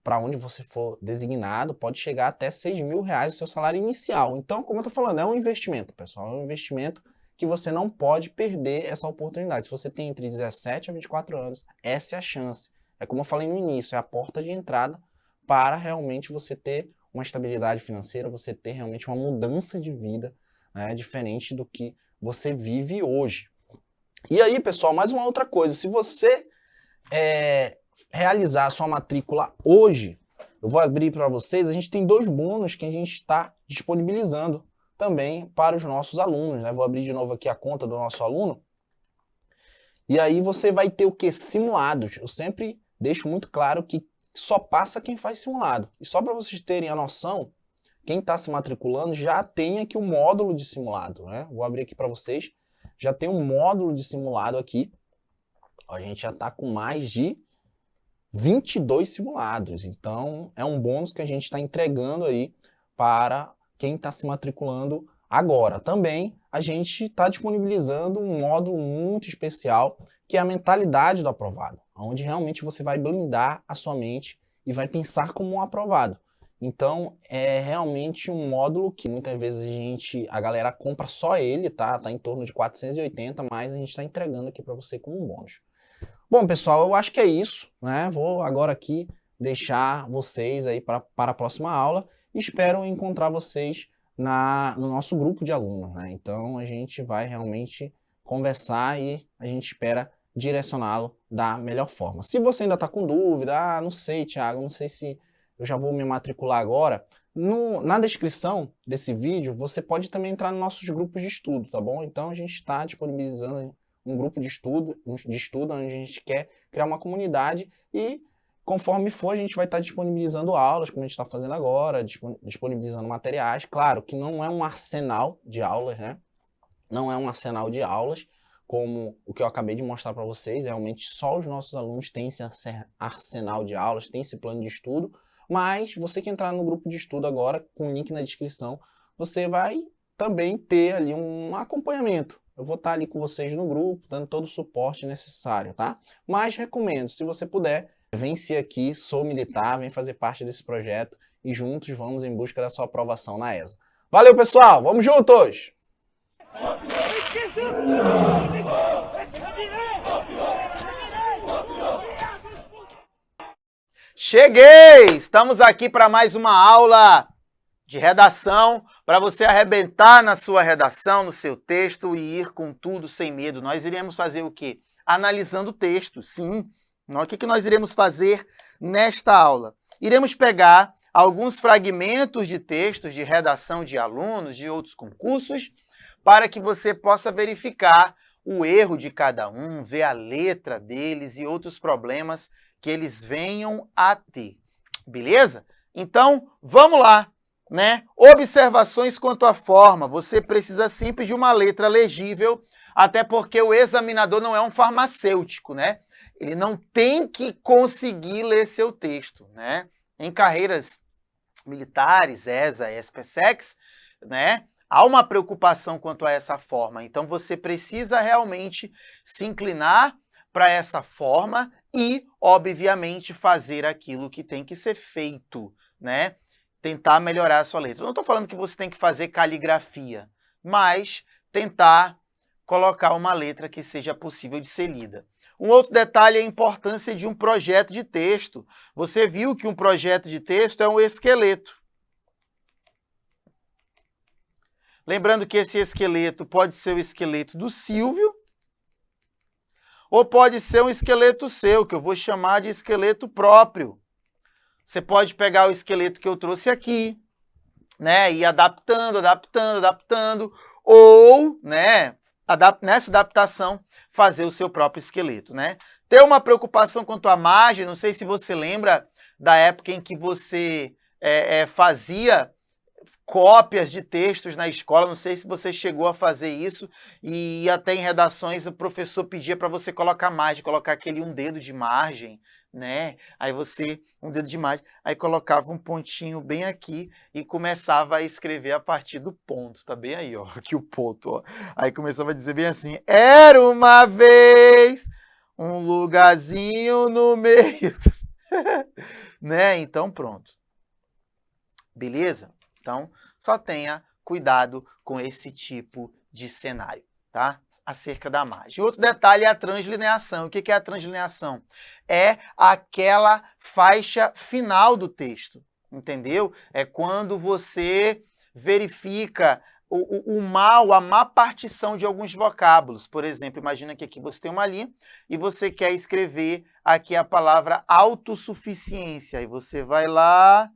para onde você for designado, pode chegar até R$ 6.000 o seu salário inicial. Então, como eu estou falando, é um investimento, pessoal, é um investimento que você não pode perder essa oportunidade. Se você tem entre 17 a 24 anos, essa é a chance. É como eu falei no início, é a porta de entrada para realmente você ter uma estabilidade financeira, você ter realmente uma mudança de vida, né, diferente do que você vive hoje. E aí, pessoal, mais uma outra coisa, se você realizar a sua matrícula hoje, eu vou abrir para vocês, a gente tem 2 bônus que a gente está disponibilizando também para os nossos alunos, né? Vou abrir de novo aqui a conta do nosso aluno. E aí você vai ter o quê? Simulados. Eu sempre deixo muito claro que só passa quem faz simulado. E só para vocês terem a noção, quem está se matriculando já tem aqui o módulo de simulado, né? Vou abrir aqui para vocês. Já tem um módulo de simulado aqui. Ó, a gente já está com mais de 22 simulados. Então, é um bônus que a gente está entregando aí para quem está se matriculando agora. Também, a gente está disponibilizando um módulo muito especial, que é a mentalidade do aprovado, onde realmente você vai blindar a sua mente e vai pensar como um aprovado. Então, é realmente um módulo que muitas vezes a galera compra só ele, tá? Tá em torno de 480, mas a gente está entregando aqui para você como um bônus. Bom, pessoal, eu acho que é isso, né? Vou agora aqui deixar vocês aí para a próxima aula e espero encontrar vocês no nosso grupo de alunos, né? Então, a gente vai realmente conversar e a gente espera direcioná-lo da melhor forma. Se você ainda está com dúvida, não sei, Thiago, não sei se eu já vou me matricular agora, na descrição desse vídeo, você pode também entrar nos nossos grupos de estudo, tá bom? Então, a gente está disponibilizando um grupo de estudo onde a gente quer criar uma comunidade e conforme for a gente vai estar disponibilizando aulas, como a gente está fazendo agora, disponibilizando materiais. Claro que não é um arsenal de aulas, né? Não é um arsenal de aulas como o que eu acabei de mostrar para vocês, realmente só os nossos alunos têm esse arsenal de aulas, têm esse plano de estudo, mas você que entrar no grupo de estudo agora, com o link na descrição, você vai também ter ali um acompanhamento. Eu vou estar ali com vocês no grupo, dando todo o suporte necessário, tá? Mas recomendo, se você puder, vem ser aqui, sou militar, vem fazer parte desse projeto e juntos vamos em busca da sua aprovação na ESA. Valeu, pessoal! Vamos juntos! Cheguei! Estamos aqui para mais uma aula de redação, para você arrebentar na sua redação, no seu texto e ir com tudo sem medo. Nós iremos fazer o quê? Analisando o texto, sim. O que nós iremos fazer nesta aula? Iremos pegar alguns fragmentos de textos de redação de alunos de outros concursos para que você possa verificar o erro de cada um, ver a letra deles e outros problemas que eles venham a ter. Beleza? Então, vamos lá, né? Observações quanto à forma. Você precisa sempre de uma letra legível, até porque o examinador não é um farmacêutico, né? Ele não tem que conseguir ler seu texto, né? Em carreiras militares, ESA, SPSEX, né? Há uma preocupação quanto a essa forma. Então, você precisa realmente se inclinar para essa forma e, obviamente, fazer aquilo que tem que ser feito, né? Tentar melhorar a sua letra. Eu não estou falando que você tem que fazer caligrafia, mas tentar colocar uma letra que seja possível de ser lida. Um outro detalhe é a importância de um projeto de texto. Você viu que um projeto de texto é um esqueleto. Lembrando que esse esqueleto pode ser o esqueleto do Silvio ou pode ser um esqueleto seu, que eu vou chamar de esqueleto próprio. Você pode pegar o esqueleto que eu trouxe aqui, né, e ir adaptando, ou, né, nessa adaptação, fazer o seu próprio esqueleto, né? Ter uma preocupação quanto à margem, não sei se você lembra da época em que você fazia cópias de textos na escola, não sei se você chegou a fazer isso, e até em redações o professor pedia para você colocar margem, colocar aquele um dedo de margem, né? Aí você, um dedo de margem, aí colocava um pontinho bem aqui e começava a escrever a partir do ponto, tá bem aí, ó, aqui o ponto, ó. Aí começava a dizer bem assim, era uma vez um lugarzinho no meio, né? Então pronto, beleza? Então, só tenha cuidado com esse tipo de cenário, tá? Acerca da margem. Outro detalhe é a translineação. O que é a translineação? É aquela faixa final do texto, entendeu? É quando você verifica a má partição de alguns vocábulos. Por exemplo, imagina que aqui você tem uma linha e você quer escrever aqui a palavra autossuficiência. Aí você vai lá,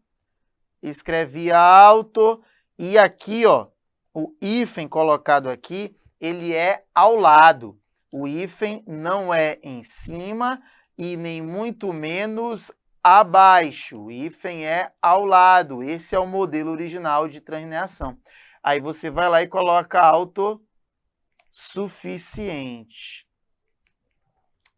escreve auto, e aqui, ó, o hífen colocado aqui, ele é ao lado. O hífen não é em cima e nem muito menos abaixo. O hífen é ao lado. Esse é o modelo original de translineação. Aí você vai lá e coloca autossuficiente.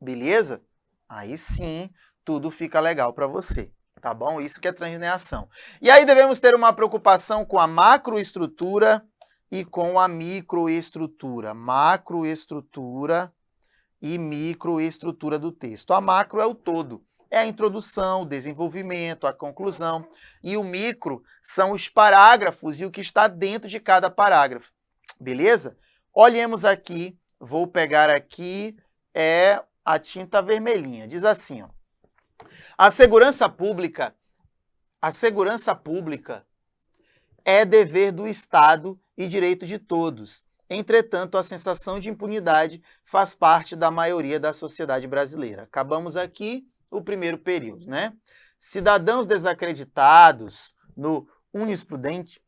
Beleza? Aí sim, tudo fica legal para você. Tá bom? Isso que é translineação. E aí devemos ter uma preocupação com a macroestrutura e com a microestrutura. Macroestrutura e microestrutura do texto. A macro é o todo. É a introdução, o desenvolvimento, a conclusão. E o micro são os parágrafos e o que está dentro de cada parágrafo. Beleza? Olhemos aqui. Vou pegar aqui a tinta vermelhinha. Diz assim, ó. A segurança pública é dever do Estado e direito de todos. Entretanto, a sensação de impunidade faz parte da maioria da sociedade brasileira. Acabamos aqui o primeiro período, né? Cidadãos desacreditados no unisprudente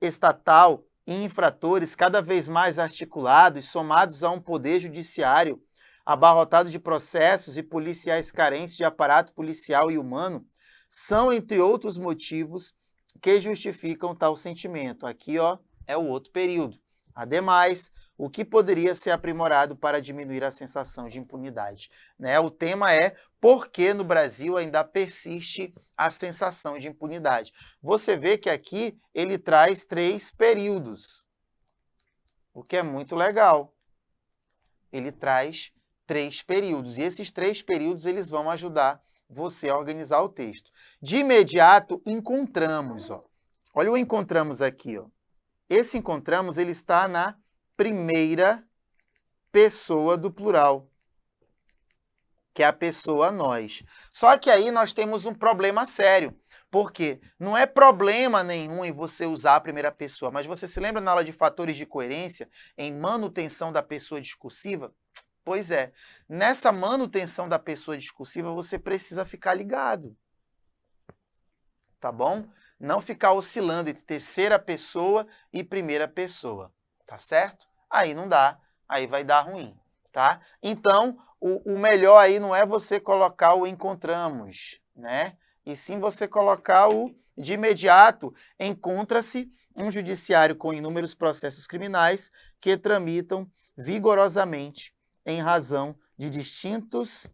estatal e infratores cada vez mais articulados, somados a um poder judiciário abarrotado de processos e policiais carentes de aparato policial e humano, são, entre outros motivos, que justificam tal sentimento. Aqui, ó, é o outro período. Ademais, o que poderia ser aprimorado para diminuir a sensação de impunidade? Né? O tema é por que no Brasil ainda persiste a sensação de impunidade. Você vê que aqui ele traz 3 períodos, o que é muito legal. Ele traz 3 períodos, e esses 3 períodos eles vão ajudar você a organizar o texto. De imediato, encontramos, ó. Olha o encontramos aqui, ó. Esse encontramos, ele está na primeira pessoa do plural, que é a pessoa nós. Só que aí nós temos um problema sério, porque não é problema nenhum em você usar a primeira pessoa, mas você se lembra na aula de fatores de coerência, em manutenção da pessoa discursiva? Pois é. Nessa manutenção da pessoa discursiva, você precisa ficar ligado. Tá bom? Não ficar oscilando entre terceira pessoa e primeira pessoa. Tá certo? Aí não dá, aí vai dar ruim, tá? Então, o melhor aí não é você colocar o encontramos, né? E sim você colocar o de imediato. Encontra-se um judiciário com inúmeros processos criminais que tramitam vigorosamente em razão de distintos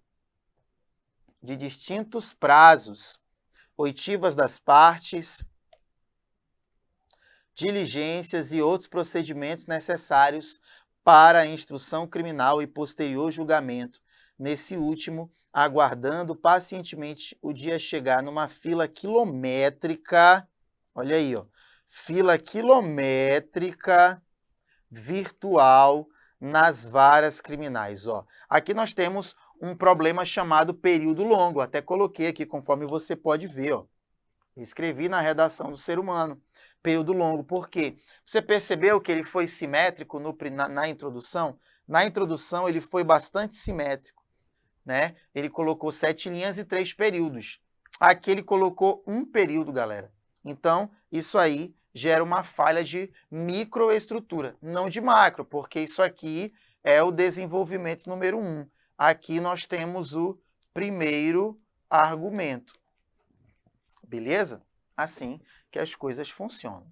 prazos, oitivas das partes, diligências e outros procedimentos necessários para a instrução criminal e posterior julgamento, nesse último, aguardando pacientemente o dia chegar numa fila quilométrica, olha aí, ó, fila quilométrica virtual nas varas criminais, ó. Aqui nós temos um problema chamado período longo, até coloquei aqui, conforme você pode ver, ó. Escrevi na redação do ser humano. Período longo, por quê? Você percebeu que ele foi simétrico na introdução? Na introdução ele foi bastante simétrico, né? Ele colocou 7 linhas e 3 períodos. Aqui ele colocou um período, galera. Então, isso aí gera uma falha de microestrutura, não de macro, porque isso aqui é o desenvolvimento número 1. Aqui nós temos o primeiro argumento. Beleza? Assim que as coisas funcionam.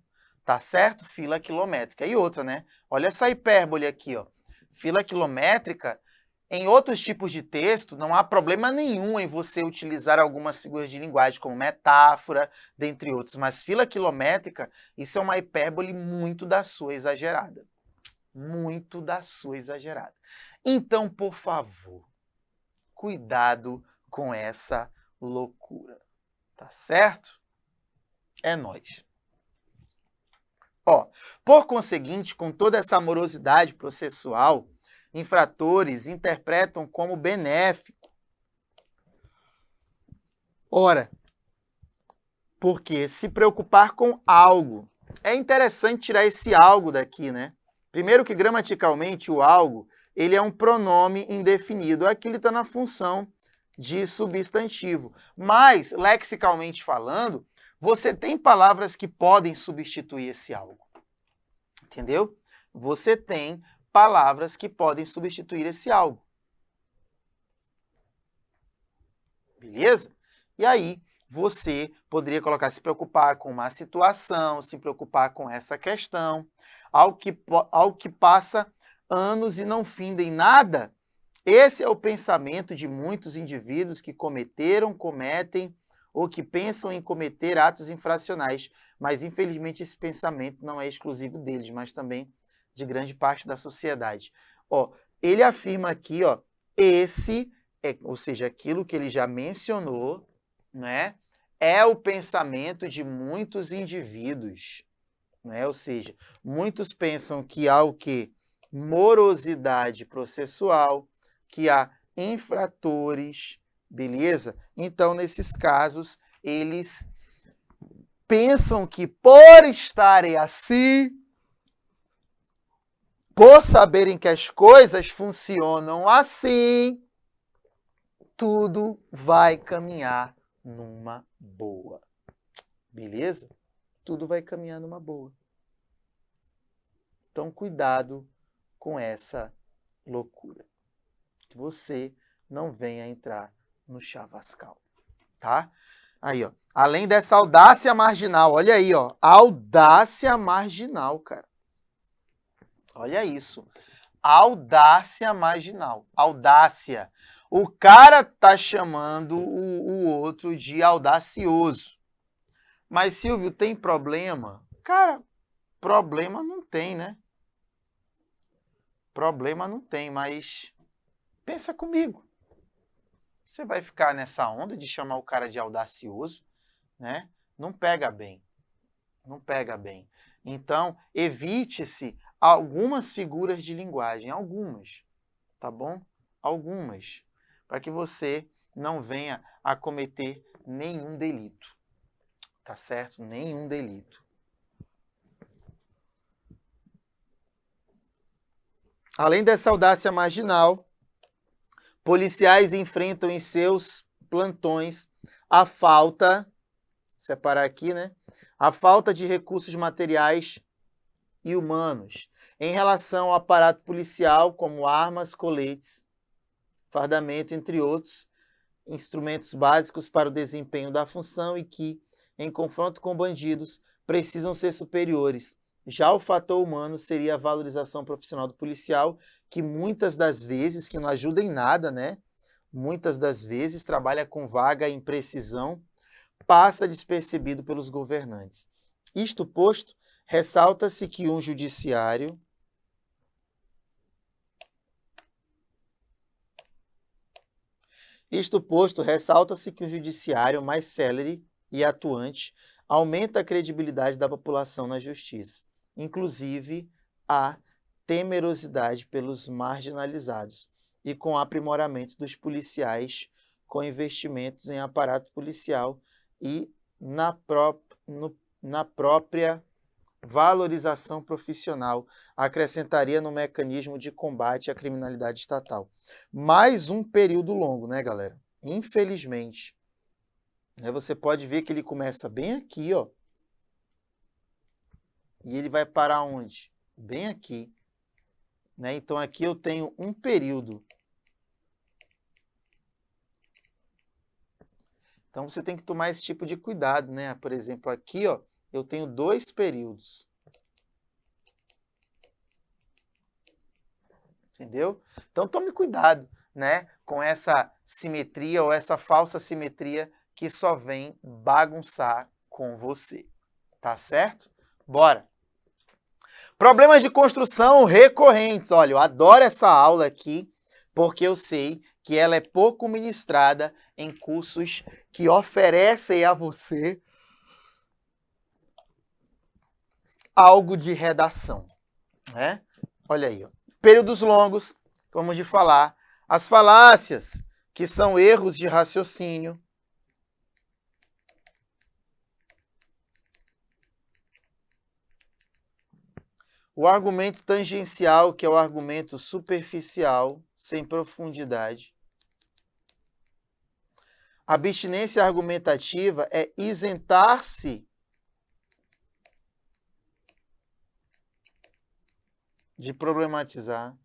Tá certo? Fila quilométrica. E outra, né? Olha essa hipérbole aqui, ó. Fila quilométrica, em outros tipos de texto, não há problema nenhum em você utilizar algumas figuras de linguagem, como metáfora, dentre outros. Mas fila quilométrica, isso é uma hipérbole muito da sua exagerada. Muito da sua exagerada. Então, por favor, cuidado com essa loucura. Tá certo? É nóis. Ó, por conseguinte, com toda essa morosidade processual, infratores interpretam como benéfico. Ora, porque se preocupar com algo. É interessante tirar esse algo daqui, né? Primeiro que gramaticalmente o algo, ele é um pronome indefinido. Aqui ele está na função de substantivo. Mas, lexicalmente falando, você tem palavras que podem substituir esse algo. Entendeu? Você tem palavras que podem substituir esse algo. Beleza? E aí, você poderia colocar se preocupar com uma situação, se preocupar com essa questão, algo que passa anos e não finda em nada. Esse é o pensamento de muitos indivíduos que cometem ou que pensam em cometer atos infracionais, mas infelizmente esse pensamento não é exclusivo deles, mas também de grande parte da sociedade. Ó, ele afirma aqui, ó, ou seja, aquilo que ele já mencionou, né, é o pensamento de muitos indivíduos, né? Ou seja, muitos pensam que há o quê? Morosidade processual, que há infratores, beleza? Então, nesses casos, eles pensam que por estarem assim, por saberem que as coisas funcionam assim, tudo vai caminhar numa boa. Beleza? Tudo vai caminhar numa boa. Então, cuidado com essa loucura. Que você não venha entrar no chavascal, tá? Aí, ó. Além dessa audácia marginal, olha aí, ó. Audácia marginal, cara. Olha isso. Audácia marginal. Audácia. O cara tá chamando o outro de audacioso. Mas, Silvio, tem problema? Cara, problema não tem, né? Problema não tem, mas pensa comigo. Você vai ficar nessa onda de chamar o cara de audacioso, né? Não pega bem. Não pega bem. Então, evite-se algumas figuras de linguagem. Algumas, tá bom? Algumas. Para que você não venha a cometer nenhum delito. Tá certo? Nenhum delito. Além dessa audácia marginal, Policiais enfrentam em seus plantões a falta, separar aqui, né? A falta de recursos materiais e humanos em relação ao aparato policial, como armas, coletes, fardamento, entre outros instrumentos básicos para o desempenho da função e que, em confronto com bandidos, precisam ser superiores. Já o fator humano seria a valorização profissional do policial, que muitas das vezes, que não ajuda em nada, né? Muitas das vezes trabalha com vaga imprecisão, passa despercebido pelos governantes. Isto posto, ressalta-se que um judiciário mais célere e atuante aumenta a credibilidade da população na justiça, inclusive a temerosidade pelos marginalizados e com o aprimoramento dos policiais com investimentos em aparato policial e na própria valorização profissional, acrescentaria no mecanismo de combate à criminalidade estatal. Mais um período longo, né, galera? Infelizmente. Você pode ver que ele começa bem aqui, ó. E ele vai parar onde? Bem aqui. Né? Então aqui eu tenho um período. Então você tem que tomar esse tipo de cuidado, né? Por exemplo, aqui, ó, eu tenho 2 períodos. Entendeu? Então tome cuidado, né, com essa simetria ou essa falsa simetria que só vem bagunçar com você. Tá certo? Bora! Problemas de construção recorrentes. Olha, eu adoro essa aula aqui, porque eu sei que ela é pouco ministrada em cursos que oferecem a você algo de redação, né? Olha aí, ó. Períodos longos, vamos de falar. As falácias, que são erros de raciocínio. O argumento tangencial, que é o argumento superficial, sem profundidade. A abstinência argumentativa é isentar-se de problematizar.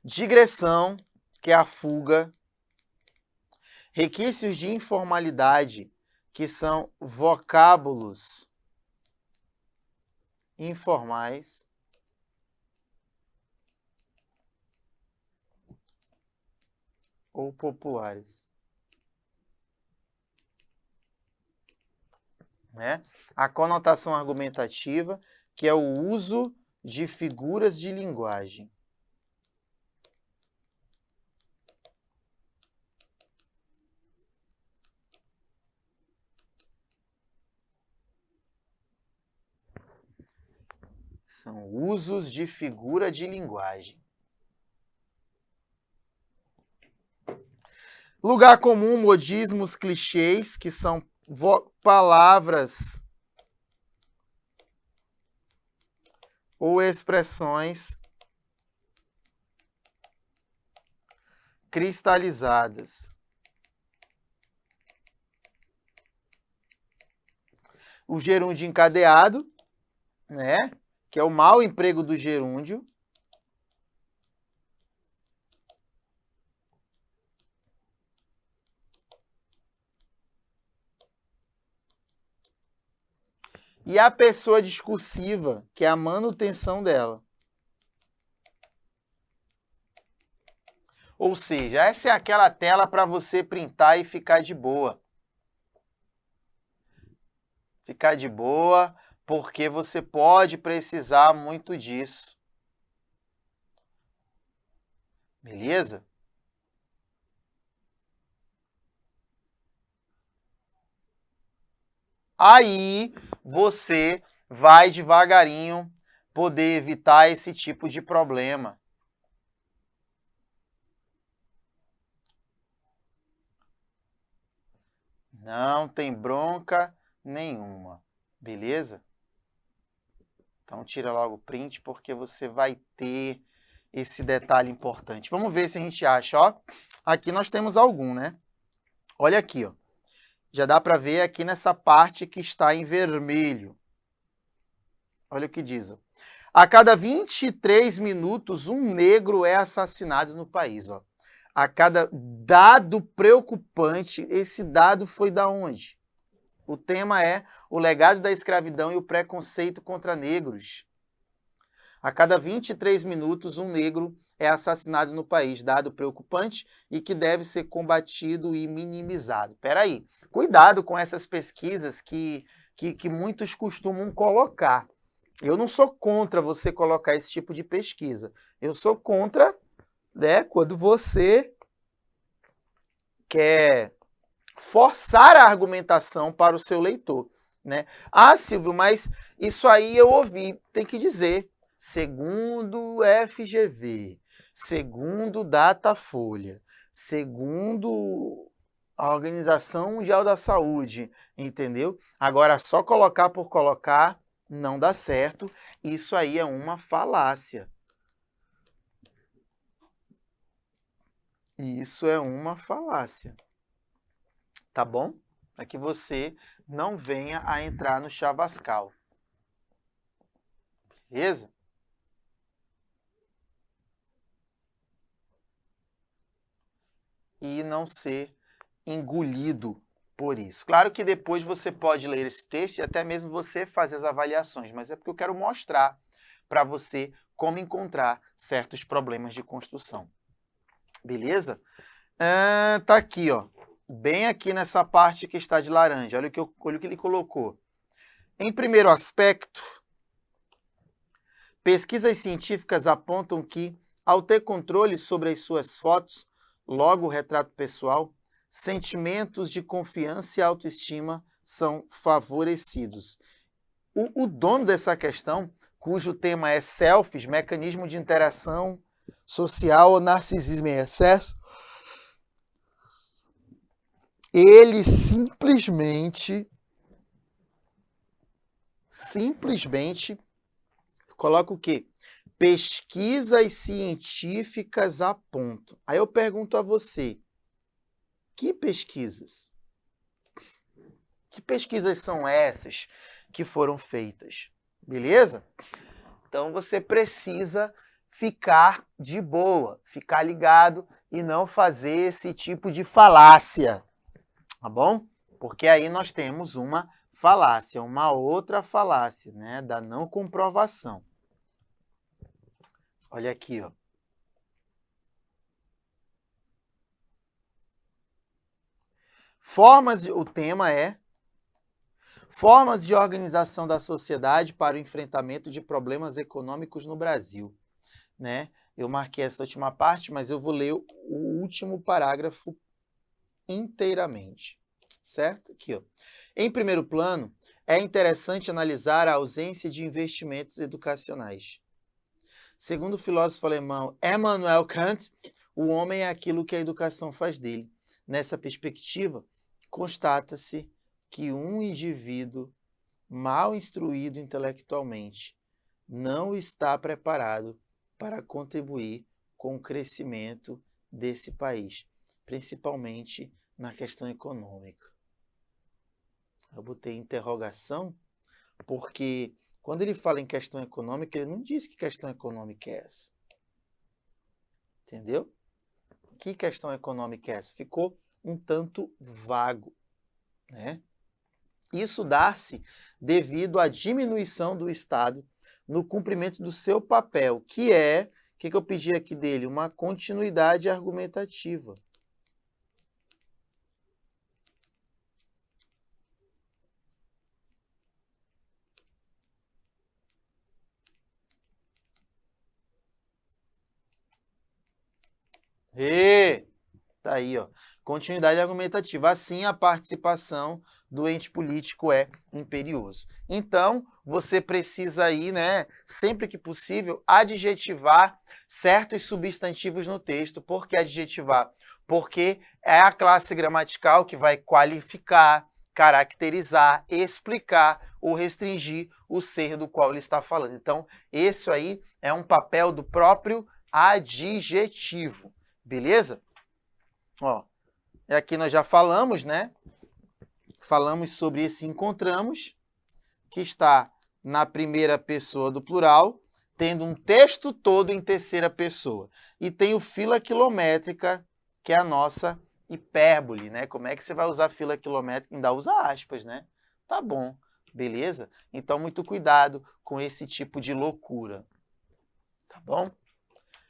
Digressão, que é a fuga. Requisitos de informalidade, que são vocábulos informais. Ou populares. Né? A conotação argumentativa, que é o uso de figuras de linguagem. São usos de figura de linguagem. Lugar comum, modismos, clichês, que são palavras ou expressões cristalizadas. O gerúndio encadeado, né? Que é o mau emprego do gerúndio. E a pessoa discursiva, que é a manutenção dela. Ou seja, essa é aquela tela para você printar e ficar de boa. Ficar de boa, porque você pode precisar muito disso. Beleza? Aí você vai devagarinho poder evitar esse tipo de problema. Não tem bronca nenhuma, beleza? Então tira logo o print porque você vai ter esse detalhe importante. Vamos ver se a gente acha, ó. Aqui nós temos algum, né? Olha aqui, ó. Já dá para ver aqui nessa parte que está em vermelho. Olha o que diz, ó. A cada 23 minutos, um negro é assassinado no país, ó. A cada dado preocupante, esse dado foi da onde? O tema é o legado da escravidão e o preconceito contra negros. A cada 23 minutos, um negro é assassinado no país, dado preocupante e que deve ser combatido e minimizado. Peraí, cuidado com essas pesquisas que muitos costumam colocar. Eu não sou contra você colocar esse tipo de pesquisa. Eu sou contra, né, quando você quer forçar a argumentação para o seu leitor, né? Ah, Silvio, mas isso aí eu ouvi, tem que dizer, segundo FGV, segundo Datafolha, segundo a Organização Mundial da Saúde, entendeu? Agora, só colocar por colocar não dá certo, isso aí é uma falácia. Isso é uma falácia. Tá bom? Para que você não venha a entrar no chavascal. Beleza? E não ser engolido por isso. Claro que depois você pode ler esse texto e até mesmo você fazer as avaliações, mas é porque eu quero mostrar para você como encontrar certos problemas de construção. Beleza? Tá aqui, ó. Bem aqui nessa parte que está de laranja. Olha o que ele colocou. Em primeiro aspecto, pesquisas científicas apontam que, ao ter controle sobre as suas fotos, logo o retrato pessoal, sentimentos de confiança e autoestima são favorecidos. O dono dessa questão, cujo tema é selfies, mecanismo de interação social ou narcisismo em excesso, ele simplesmente coloca o quê? Pesquisas científicas apontam. Aí eu pergunto a você, que pesquisas? Que pesquisas são essas que foram feitas? Beleza? Então você precisa ficar de boa, ficar ligado e não fazer esse tipo de falácia. Tá bom? Porque aí nós temos uma falácia, uma outra falácia, né, da não comprovação. Olha aqui, ó. O tema é formas de organização da sociedade para o enfrentamento de problemas econômicos no Brasil, né? Eu marquei essa última parte, mas eu vou ler o último parágrafo inteiramente, certo? Aqui, ó. Em primeiro plano, é interessante analisar a ausência de investimentos educacionais. Segundo o filósofo alemão Immanuel Kant, o homem é aquilo que a educação faz dele. Nessa perspectiva, constata-se que um indivíduo mal instruído intelectualmente não está preparado para contribuir com o crescimento desse país, principalmente na questão econômica. Eu botei interrogação porque quando ele fala em questão econômica, ele não diz que questão econômica é essa. Entendeu? Que questão econômica é essa? Ficou um tanto vago, né? Isso dá-se devido à diminuição do Estado no cumprimento do seu papel, que é, o que eu pedi aqui dele? Uma continuidade argumentativa. Tá aí, ó. Continuidade argumentativa. Assim, a participação do ente político é imperioso. Então, você precisa aí, né, sempre que possível, adjetivar certos substantivos no texto. Por que adjetivar? porque é a classe gramatical que vai qualificar, caracterizar, explicar ou restringir o ser do qual ele está falando. Então, esse aí é um papel do próprio adjetivo, beleza? Ó, aqui nós já falamos, né? Falamos sobre esse encontramos, que está na primeira pessoa do plural, tendo um texto todo em terceira pessoa. E tem o fila quilométrica, que é a nossa hipérbole, né? Como é que você vai usar fila quilométrica? Ainda usa aspas, né? Tá bom, beleza? Então, muito cuidado com esse tipo de loucura. Tá bom?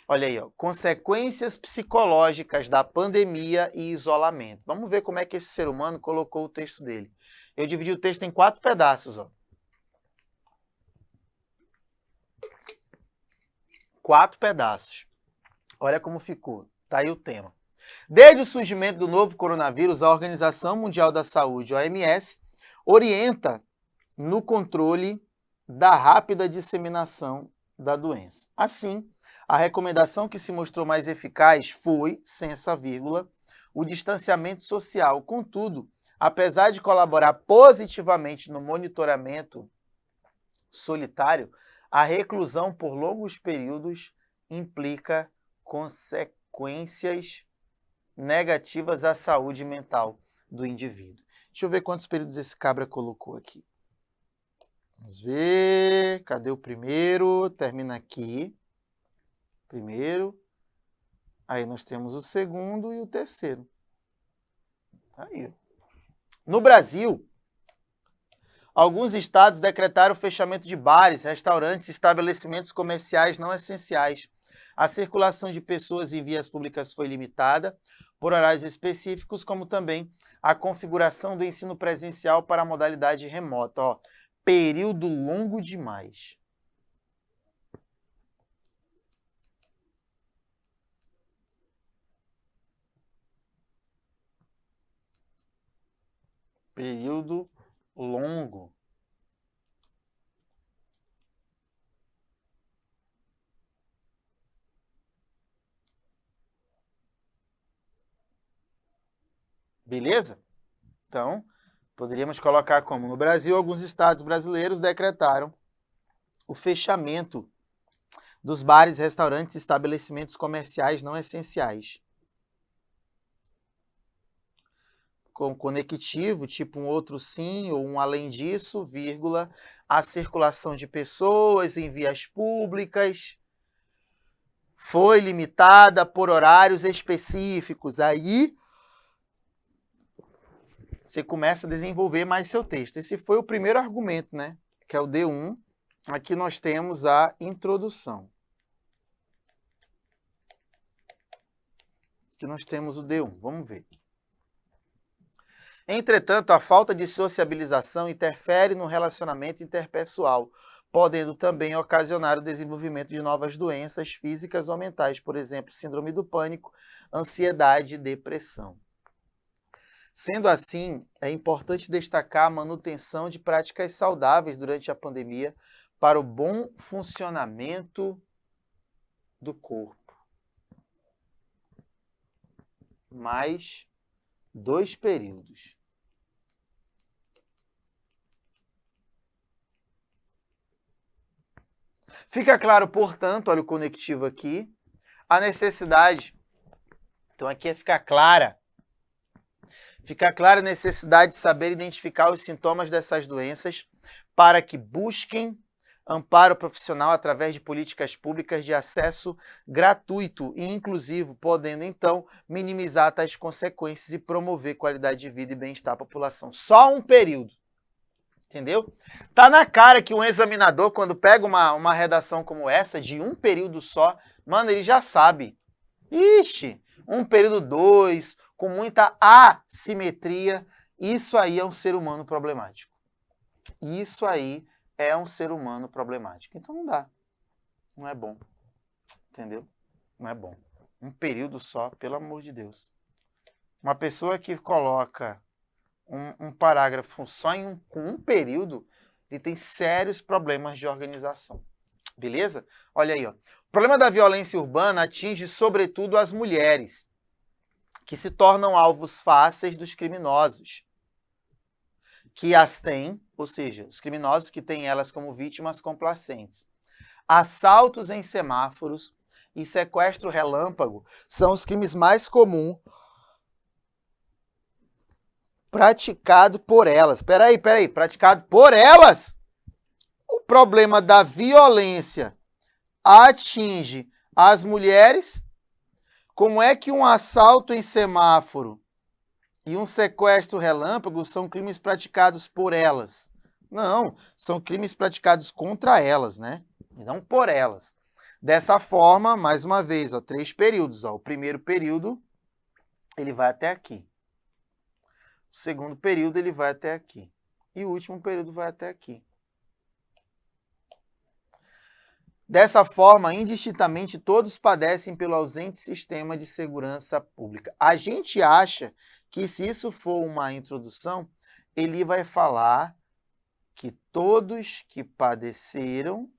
Olha aí, ó, consequências psicológicas da pandemia e isolamento. Vamos ver como é que esse ser humano colocou o texto dele. Eu dividi o texto em 4 pedaços, ó. 4 pedaços. Olha como ficou. Tá aí o tema. Desde o surgimento do novo coronavírus, a Organização Mundial da Saúde, OMS, orienta no controle da rápida disseminação da doença. Assim, a recomendação que se mostrou mais eficaz foi, sem essa vírgula, o distanciamento social. Contudo, apesar de colaborar positivamente no monitoramento solitário, a reclusão por longos períodos implica consequências negativas à saúde mental do indivíduo. Deixa eu ver quantos períodos esse cabra colocou aqui. Vamos ver. Cadê o primeiro? Termina aqui. Primeiro. Aí nós temos o segundo e o terceiro. Tá aí. No Brasil, alguns estados decretaram o fechamento de bares, restaurantes e estabelecimentos comerciais não essenciais. A circulação de pessoas em vias públicas foi limitada por horários específicos, como também a configuração do ensino presencial para a modalidade remota. Ó, período longo demais. Período longo. Beleza? Então, poderíamos colocar como no Brasil, alguns estados brasileiros decretaram o fechamento dos bares, restaurantes e estabelecimentos comerciais não essenciais. Com conectivo, tipo um outro sim ou um além disso, vírgula, a circulação de pessoas em vias públicas foi limitada por horários específicos. Aí você começa a desenvolver mais seu texto. Esse foi o primeiro argumento, né? Que é o D1. Aqui nós temos a introdução. Aqui nós temos o D1. Vamos ver. Entretanto, a falta de sociabilização interfere no relacionamento interpessoal, podendo também ocasionar o desenvolvimento de novas doenças físicas ou mentais, por exemplo, síndrome do pânico, ansiedade e depressão. Sendo assim, é importante destacar a manutenção de práticas saudáveis durante a pandemia para o bom funcionamento do corpo. Mais 2 períodos. Fica claro, portanto, olha o conectivo aqui, a necessidade. Então aqui é ficar clara. Fica clara a necessidade de saber identificar os sintomas dessas doenças para que busquem amparo profissional através de políticas públicas de acesso gratuito e inclusivo, podendo então minimizar tais consequências e promover qualidade de vida e bem-estar à população. Só um período. Entendeu? Tá na cara que um examinador, quando pega uma redação como essa, de um período só, mano, ele já sabe. Ixi, um período 2, com muita assimetria, isso aí é um ser humano problemático. Isso aí é um ser humano problemático. Então não dá. Não é bom. Entendeu? Não é bom. Um período só, pelo amor de Deus. Uma pessoa que coloca um parágrafo só com um período, ele tem sérios problemas de organização. Beleza? Olha aí, ó. O problema da violência urbana atinge sobretudo as mulheres, que se tornam alvos fáceis dos criminosos, que as têm, ou seja, os criminosos que têm elas como vítimas complacentes. Assaltos em semáforos e sequestro relâmpago são os crimes mais comuns praticados por elas. Peraí, praticado por elas? O problema da violência atinge as mulheres? Como é que um assalto em semáforo e um sequestro relâmpago são crimes praticados por elas? Não, são crimes praticados contra elas, né? E não por elas. Dessa forma, mais uma vez, 3 períodos. O primeiro período, ele vai até aqui. O segundo período, ele vai até aqui. E o último período vai até aqui. Dessa forma, indistintamente, todos padecem pelo ausente sistema de segurança pública. A gente acha que, se isso for uma introdução, ele vai falar que todos que padeceram,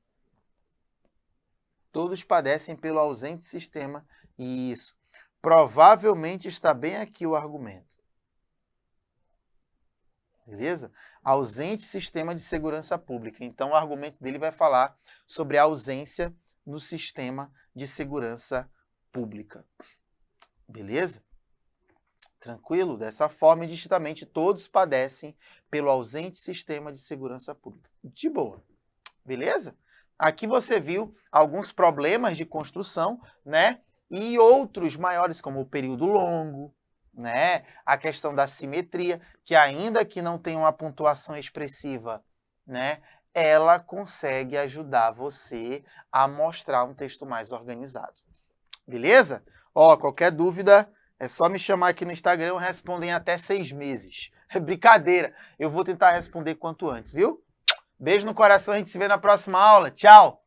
todos padecem pelo ausente sistema. E isso, provavelmente está bem aqui o argumento. Beleza? Ausente sistema de segurança pública. Então, o argumento dele vai falar sobre a ausência no sistema de segurança pública. Beleza? Tranquilo? Dessa forma, indistintamente, todos padecem pelo ausente sistema de segurança pública. De boa. Beleza? Aqui você viu alguns problemas de construção, né? E outros maiores, como o período longo, né? A questão da simetria, que ainda que não tenha uma pontuação expressiva, né? Ela consegue ajudar você a mostrar um texto mais organizado. Beleza? Qualquer dúvida, é só me chamar aqui no Instagram, eu respondo em até 6 meses. É brincadeira, eu vou tentar responder quanto antes, viu? Beijo no coração, a gente se vê na próxima aula. Tchau!